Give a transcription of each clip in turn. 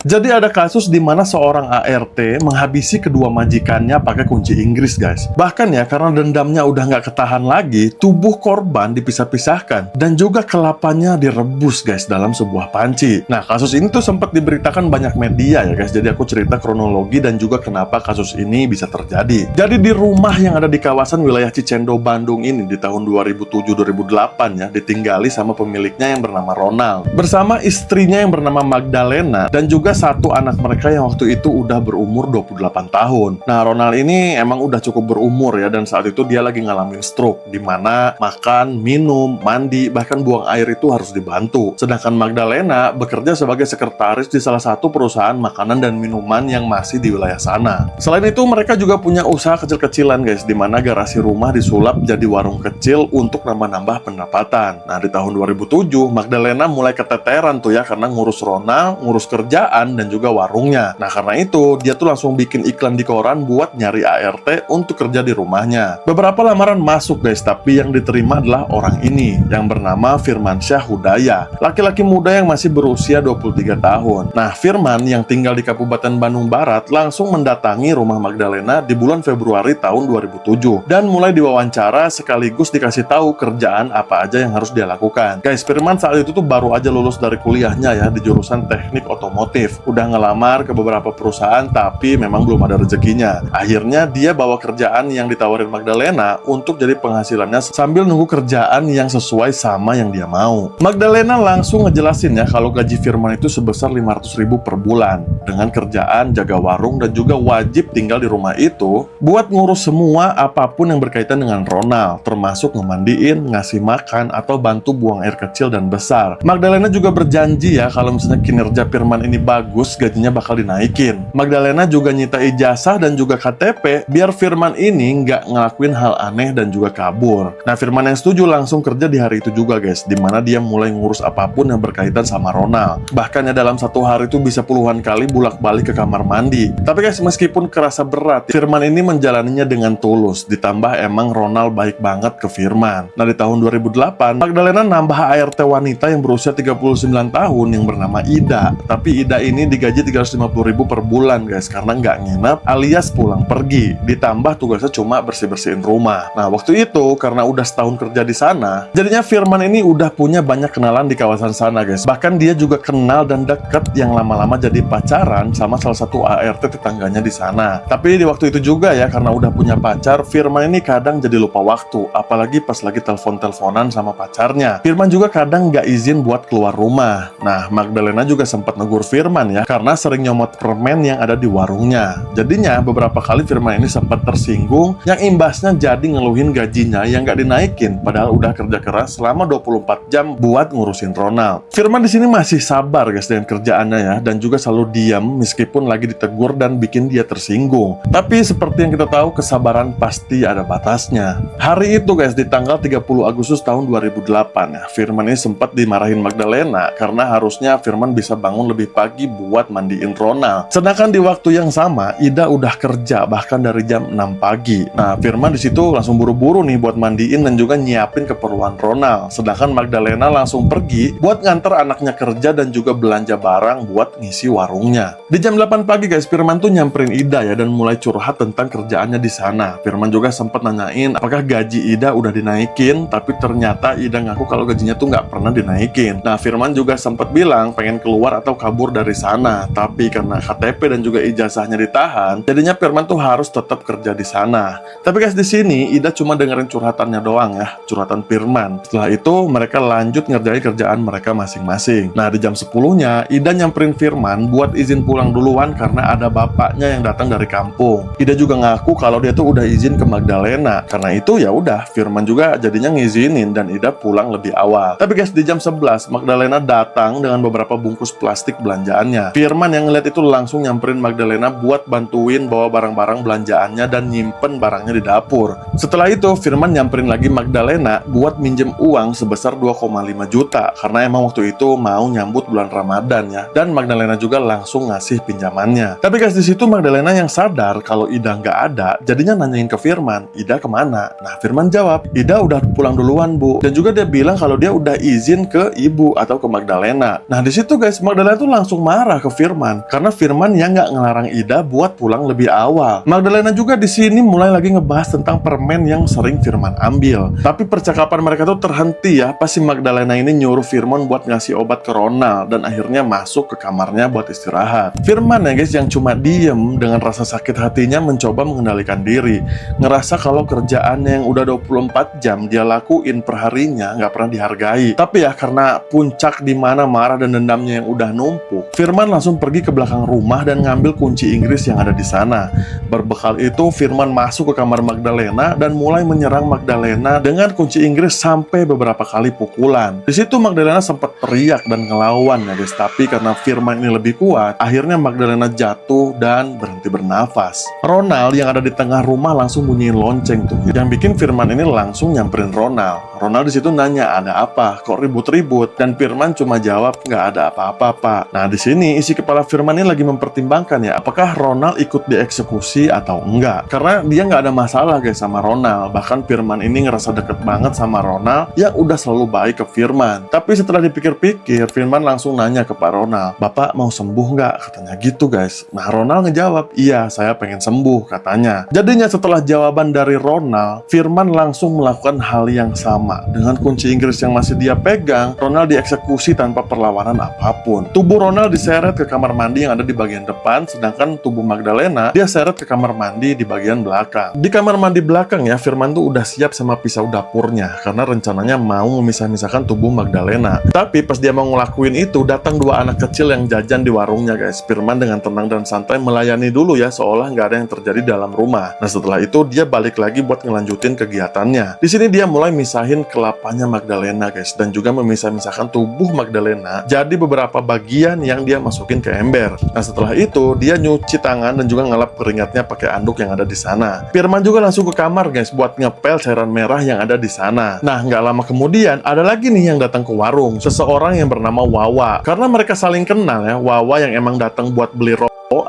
Jadi ada kasus di mana seorang ART menghabisi kedua majikannya pakai kunci Inggris, guys. Bahkan ya, karena dendamnya udah nggak ketahan lagi, tubuh korban dipisah-pisahkan dan juga kelapanya direbus, guys, dalam sebuah panci. Nah, kasus ini tuh sempat diberitakan banyak media ya, guys. Jadi aku cerita kronologi dan juga kenapa kasus ini bisa terjadi. Jadi di rumah yang ada di kawasan wilayah Cicendo, Bandung ini di tahun 2007-2008 ya, ditinggali sama pemiliknya yang bernama Ronald bersama istrinya yang bernama Magdalena dan juga satu anak mereka yang waktu itu udah berumur 28 tahun. Nah, Ronald ini emang udah cukup berumur ya, dan saat itu dia lagi ngalamin stroke, di mana makan, minum, mandi, bahkan buang air itu harus dibantu. Sedangkan Magdalena bekerja sebagai sekretaris di salah satu perusahaan makanan dan minuman yang masih di wilayah sana. Selain itu, mereka juga punya usaha kecil-kecilan, guys, di mana garasi rumah disulap jadi warung kecil untuk nambah-nambah pendapatan. Nah, di tahun 2007, Magdalena mulai keteteran tuh ya, karena ngurus Ronald, ngurus kerjaan, dan juga warungnya. Nah, karena itu dia tuh langsung bikin iklan di koran buat nyari ART untuk kerja di rumahnya. Beberapa lamaran masuk, guys, tapi yang diterima adalah orang ini yang bernama Firmansyah Hudaya, laki-laki muda yang masih berusia 23 tahun. Nah, Firman yang tinggal di Kabupaten Bandung Barat langsung mendatangi rumah Magdalena di bulan Februari tahun 2007 dan mulai diwawancara sekaligus dikasih tahu kerjaan apa aja yang harus dia lakukan. Guys, Firman saat itu tuh baru aja lulus dari kuliahnya ya di jurusan teknik otomotif. Udah ngelamar ke beberapa perusahaan tapi memang belum ada rezekinya. Akhirnya dia bawa kerjaan yang ditawarin Magdalena untuk jadi penghasilannya sambil nunggu kerjaan yang sesuai sama yang dia mau. Magdalena langsung ngejelasin ya kalau gaji Firman itu sebesar 500.000 per bulan dengan kerjaan jaga warung dan juga wajib tinggal di rumah itu buat ngurus semua apapun yang berkaitan dengan Ronald, termasuk ngemandiin, ngasih makan, atau bantu buang air kecil dan besar. Magdalena juga berjanji ya kalau misalnya kinerja Firman ini bagus, gajinya bakal dinaikin. Magdalena juga nyita ijazah dan juga KTP biar Firman ini nggak ngelakuin hal aneh dan juga kabur. Nah, Firman yang setuju langsung kerja di hari itu juga, guys, dimana dia mulai ngurus apapun yang berkaitan sama Ronald. Bahkan ya dalam satu hari itu bisa puluhan kali bolak-balik ke kamar mandi. Tapi guys, meskipun kerasa berat, Firman ini menjalaninya dengan tulus. Ditambah emang Ronald baik banget ke Firman. Nah, di tahun 2008, Magdalena nambah ART wanita yang berusia 39 tahun yang bernama Ida. Tapi Ida ini digaji 350.000 per bulan, guys, karena nggak nginep alias pulang pergi. Ditambah tugasnya cuma bersih-bersihin rumah. Nah, waktu itu karena udah setahun kerja di sana, jadinya Firman ini udah punya banyak kenalan di kawasan sana, guys. Bahkan dia juga kenal dan deket yang lama-lama jadi pacaran sama salah satu ART tetangganya di sana. Tapi di waktu itu juga ya, karena udah punya pacar, Firman ini kadang jadi lupa waktu, apalagi pas lagi telepon-teleponan sama pacarnya. Firman juga kadang nggak izin buat keluar rumah. Nah, Magdalena juga sempat negur Firman ya, karena sering nyomot permen yang ada di warungnya. Jadinya beberapa kali Firman ini sempat tersinggung, yang imbasnya jadi ngeluhin gajinya yang nggak dinaikin, padahal udah kerja keras selama 24 jam buat ngurusin Ronald. Firman di sini masih sabar, guys, dengan kerjaannya ya, dan juga selalu diam meskipun lagi ditegur dan bikin dia tersinggung. Tapi seperti yang kita tahu, kesabaran pasti ada batasnya. Hari itu, guys, di tanggal 30 Agustus tahun 2008 ya, Firman ini sempat dimarahin Magdalena karena harusnya Firman bisa bangun lebih pagi buat mandiin Ronald. Sedangkan di waktu yang sama, Ida udah kerja bahkan dari jam 6 pagi. Nah, Firman di situ langsung buru-buru nih buat mandiin dan juga nyiapin keperluan Ronald. Sedangkan Magdalena langsung pergi buat nganter anaknya kerja dan juga belanja barang buat ngisi warungnya. Di jam 8 pagi, guys, Firman tuh nyamperin Ida ya dan mulai curhat tentang kerjaannya di sana. Firman juga sempat nanyain apakah gaji Ida udah dinaikin, tapi ternyata Ida ngaku kalau gajinya tuh nggak pernah dinaikin. Nah, Firman juga sempat bilang pengen keluar atau kabur dari sana, tapi karena KTP dan juga ijazahnya ditahan, jadinya Firman tuh harus tetap kerja di sana. Tapi guys, di sini Ida cuma dengerin curhatannya doang ya, curhatan Firman. Setelah itu mereka lanjut ngerjain kerjaan mereka masing-masing. Nah, di jam 10-nya Ida nyamperin Firman buat izin pulang duluan karena ada bapaknya yang datang dari kampung. Ida juga ngaku kalau dia tuh udah izin ke Magdalena. Karena itu ya udah, Firman juga jadinya ngizinin dan Ida pulang lebih awal. Tapi guys, di jam 11 Magdalena datang dengan beberapa bungkus plastik belanjaannya. Firman yang ngeliat itu langsung nyamperin Magdalena buat bantuin bawa barang-barang belanjaannya dan nyimpen barangnya di dapur. Setelah itu Firman nyamperin lagi Magdalena buat minjem uang sebesar 2,5 juta karena emang waktu itu mau nyambut bulan Ramadan ya. Dan Magdalena juga langsung ngasih pinjamannya. Tapi guys, di situ Magdalena yang sadar kalau Ida nggak ada, jadinya nanyain ke Firman, Ida kemana? Nah, Firman jawab, Ida udah pulang duluan, Bu. Dan juga dia bilang kalau dia udah izin ke ibu atau ke Magdalena. Nah, di situ guys, Magdalena tuh langsung marah ke Firman karena Firman yang nggak ngelarang Ida buat pulang lebih awal. Magdalena juga di sini mulai lagi ngebahas tentang permen yang sering Firman ambil. Tapi percakapan mereka tuh terhenti ya pas si Magdalena ini nyuruh Firman buat ngasih obat ke Ronald dan akhirnya masuk ke kamarnya buat istirahat. Firman ya guys yang cuma diem dengan rasa sakit hatinya mencoba mengendalikan diri, ngerasa kalau kerjaannya yang udah 24 jam dia lakuin perharinya nggak pernah dihargai. Tapi ya karena puncak di mana marah dan dendamnya yang udah numpuk, Firman langsung pergi ke belakang rumah dan ngambil kunci Inggris yang ada di sana. Berbekal itu Firman masuk ke kamar Magdalena dan mulai menyerang Magdalena dengan kunci Inggris sampai beberapa kali pukulan. Di situ Magdalena sempat teriak dan ngelawan ya guys, tapi karena Firman ini lebih kuat, akhirnya Magdalena jatuh dan berhenti bernafas. Ronald yang ada di tengah rumah langsung bunyiin lonceng tuh, yang bikin Firman ini langsung nyamperin Ronald. Ronald di situ nanya, ada apa? Kok ribut-ribut? Dan Firman cuma jawab, nggak ada apa-apa, Pak. Nah di sini isi kepala Firman ini lagi mempertimbangkan ya, apakah Ronald ikut dieksekusi atau enggak? Karena dia nggak ada masalah guys sama Ronald. Bahkan Firman ini ngerasa deket banget sama Ronald yang udah selalu baik ke Firman. Tapi setelah dipikir-pikir, Firman langsung nanya ke Pak Ronald, Bapak mau sembuh nggak? Katanya gitu guys. Nah Ronald ngejawab, iya saya pengen sembuh katanya. Jadinya setelah jawaban dari Ronald, Firman langsung melakukan hal yang sama. Dengan kunci Inggris yang masih dia pegang, Ronald dieksekusi tanpa perlawanan apapun. Tubuh Ronald diseret ke kamar mandi yang ada di bagian depan, sedangkan tubuh Magdalena dia seret ke kamar mandi di bagian belakang. Di kamar mandi belakang ya, Firman tuh udah siap sama pisau dapurnya karena rencananya mau memisah-misahkan tubuh Magdalena. Tapi pas dia mau ngelakuin itu, datang dua anak kecil yang jajan di warungnya guys. Firman dengan tenang dan santai melayani dulu ya, seolah nggak ada yang terjadi dalam rumah. Nah setelah itu dia balik lagi buat ngelanjutin kegiatannya. Di sini dia mulai misahin kelapanya Magdalena guys, dan juga memisah-misahkan tubuh Magdalena jadi beberapa bagian yang dia masukin ke ember. Nah setelah itu dia nyuci tangan dan juga ngelap keringatnya pakai anduk yang ada di sana. Firman juga langsung ke kamar guys buat ngepel cairan merah yang ada di sana. Nah nggak lama kemudian ada lagi nih yang datang ke warung, seseorang yang bernama Wawa. Karena mereka saling kenal ya, Wawa yang emang datang buat beli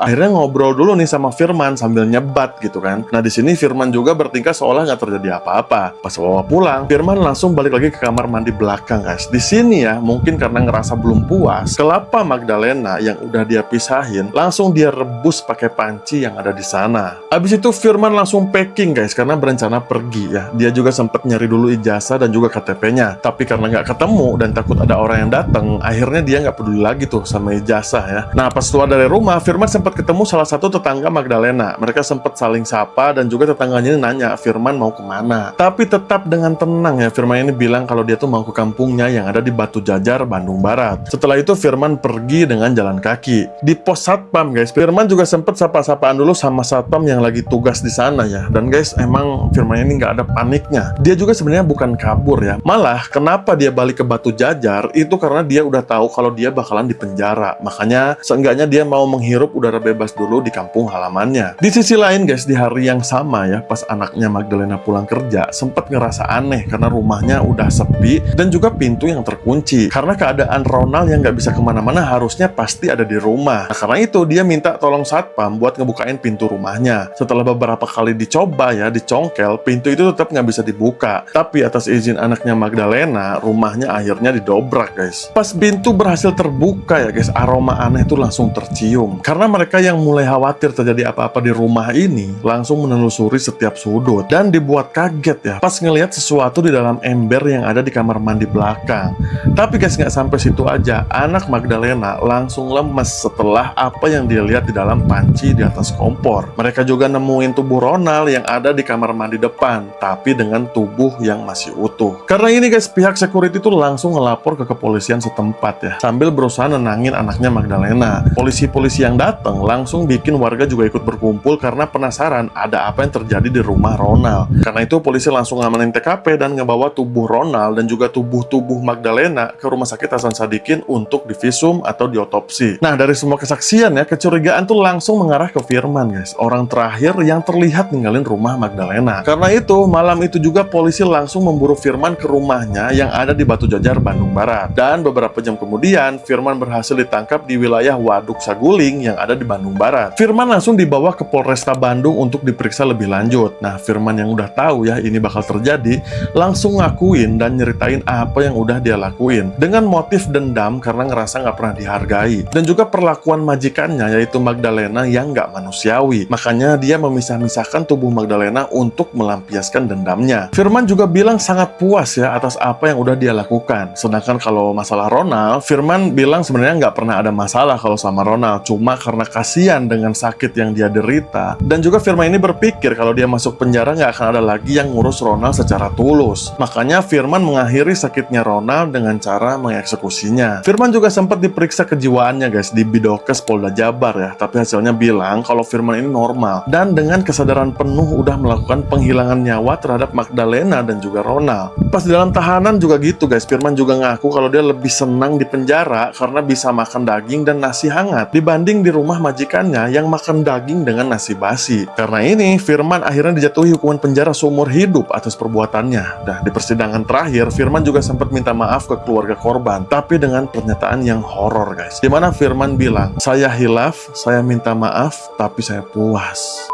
akhirnya ngobrol dulu nih sama Firman sambil nyebat gitu kan. Nah di sini Firman juga bertingkah seolah nggak terjadi apa-apa. Pas Wawa pulang, Firman langsung balik lagi ke kamar mandi belakang guys. Di sini ya mungkin karena ngerasa belum puas, kelapa Magdalena yang udah dia pisahin langsung dia rebus pakai panci yang ada di sana. Abis itu Firman langsung packing guys karena berencana pergi ya. Dia juga sempat nyari dulu ijazah dan juga KTP-nya. Tapi karena nggak ketemu dan takut ada orang yang datang, akhirnya dia nggak peduli lagi tuh sama ijazah ya. Nah pas keluar dari rumah, Firman sempat ketemu salah satu tetangga Magdalena. Mereka sempat saling sapa dan juga tetangganya ini nanya Firman mau kemana. Tapi tetap dengan tenang ya, Firman ini bilang kalau dia tuh mau ke kampungnya yang ada di Batu Jajar, Bandung Barat. Setelah itu Firman pergi dengan jalan kaki. Di pos satpam guys, Firman juga sempat sapa-sapaan dulu sama satpam yang lagi tugas di sana ya. Dan guys emang Firman ini nggak ada paniknya. Dia juga sebenarnya bukan kabur ya. Malah kenapa dia balik ke Batu Jajar itu karena dia udah tahu kalau dia bakalan dipenjara. Makanya seenggaknya dia mau menghirup udara bebas dulu di kampung halamannya. Di sisi lain guys, di hari yang sama ya, pas anaknya Magdalena pulang kerja, sempat ngerasa aneh karena rumahnya udah sepi dan juga pintu yang terkunci. Karena keadaan Ronald yang nggak bisa kemana-mana harusnya pasti ada di rumah. Nah, karena itu dia minta tolong satpam buat ngebukain pintu rumahnya. Setelah beberapa kali dicoba ya, dicongkel, pintu itu tetap nggak bisa dibuka. Tapi atas izin anaknya Magdalena, rumahnya akhirnya didobrak guys. Pas pintu berhasil terbuka ya guys, aroma aneh itu langsung tercium. Karena mereka yang mulai khawatir terjadi apa-apa di rumah ini langsung menelusuri setiap sudut dan dibuat kaget ya pas ngelihat sesuatu di dalam ember yang ada di kamar mandi belakang. Tapi guys nggak sampai situ aja, anak Magdalena langsung lemes setelah apa yang dia lihat di dalam panci di atas kompor. Mereka juga nemuin tubuh Ronald yang ada di kamar mandi depan, tapi dengan tubuh yang masih utuh. Karena ini guys, pihak security itu langsung ngelapor ke kepolisian setempat ya, sambil berusaha nenangin anaknya Magdalena. Polisi-polisi yang datang langsung bikin warga juga ikut berkumpul karena penasaran ada apa yang terjadi di rumah Ronald. Karena itu polisi langsung ngamanin TKP dan ngebawa tubuh Ronald dan juga tubuh-tubuh Magdalena ke Rumah Sakit Hasan Sadikin untuk divisum atau diotopsi. Nah dari semua kesaksian ya, kecurigaan tuh langsung mengarah ke Firman guys, orang terakhir yang terlihat ninggalin rumah Magdalena. Karena itu malam itu juga polisi langsung memburu Firman ke rumahnya yang ada di Batu Jajar, Bandung Barat. Dan beberapa jam kemudian Firman berhasil ditangkap di wilayah Waduk Saguling yang ada di Bandung Barat. Firman langsung dibawa ke Polresta Bandung untuk diperiksa lebih lanjut. Nah, Firman yang udah tahu ya ini bakal terjadi, langsung ngakuin dan nyeritain apa yang udah dia lakuin. Dengan motif dendam karena ngerasa nggak pernah dihargai. Dan juga perlakuan majikannya yaitu Magdalena yang nggak manusiawi. Makanya dia memisah-misahkan tubuh Magdalena untuk melampiaskan dendamnya. Firman juga bilang sangat puas ya atas apa yang udah dia lakukan. Sedangkan kalau masalah Ronald, Firman bilang sebenarnya nggak pernah ada masalah kalau sama Ronald. Cuma karena kasihan dengan sakit yang dia derita. Dan juga Firman ini berpikir kalau dia masuk penjara nggak akan ada lagi yang ngurus Ronald secara tulus. Makanya Firman mengakhiri sakitnya Ronald dengan cara mengeksekusinya. Firman juga sempat diperiksa kejiwaannya guys di Bidokes Polda Jabar ya. Tapi hasilnya bilang kalau Firman ini normal. Dan dengan kesadaran penuh udah melakukan penghilangan nyawa terhadap Magdalena dan juga Ronald. Pas di dalam tahanan juga gitu guys. Firman juga ngaku kalau dia lebih senang di penjara karena bisa makan daging dan nasi hangat dibanding di rumah majikannya yang makan daging dengan nasi basi. Karena ini, Firman akhirnya dijatuhi hukuman penjara seumur hidup atas perbuatannya. Nah, di persidangan terakhir, Firman juga sempat minta maaf ke keluarga korban, tapi dengan pernyataan yang horor, guys. Dimana Firman bilang, "Saya hilaf, saya minta maaf, tapi saya puas."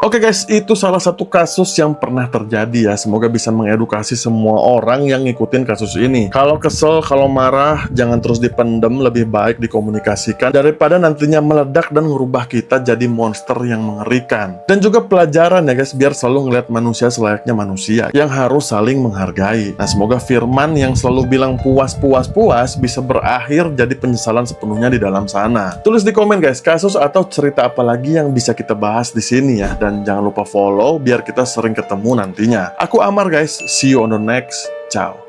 Oke guys, itu salah satu kasus yang pernah terjadi ya. Semoga bisa mengedukasi semua orang yang ngikutin kasus ini. Kalau kesel, kalau marah, jangan terus dipendem, lebih baik dikomunikasikan daripada nantinya meledak dan merubah kita jadi monster yang mengerikan. Dan juga pelajaran ya guys, biar selalu ngeliat manusia selayaknya manusia yang harus saling menghargai. Nah, semoga Firman yang selalu bilang puas bisa berakhir jadi penyesalan sepenuhnya di dalam sana. Tulis di komen guys, kasus atau cerita apa lagi yang bisa kita bahas di sini ya. Dan jangan lupa follow biar kita sering ketemu nantinya. Aku Amar guys, see you on the next. Ciao.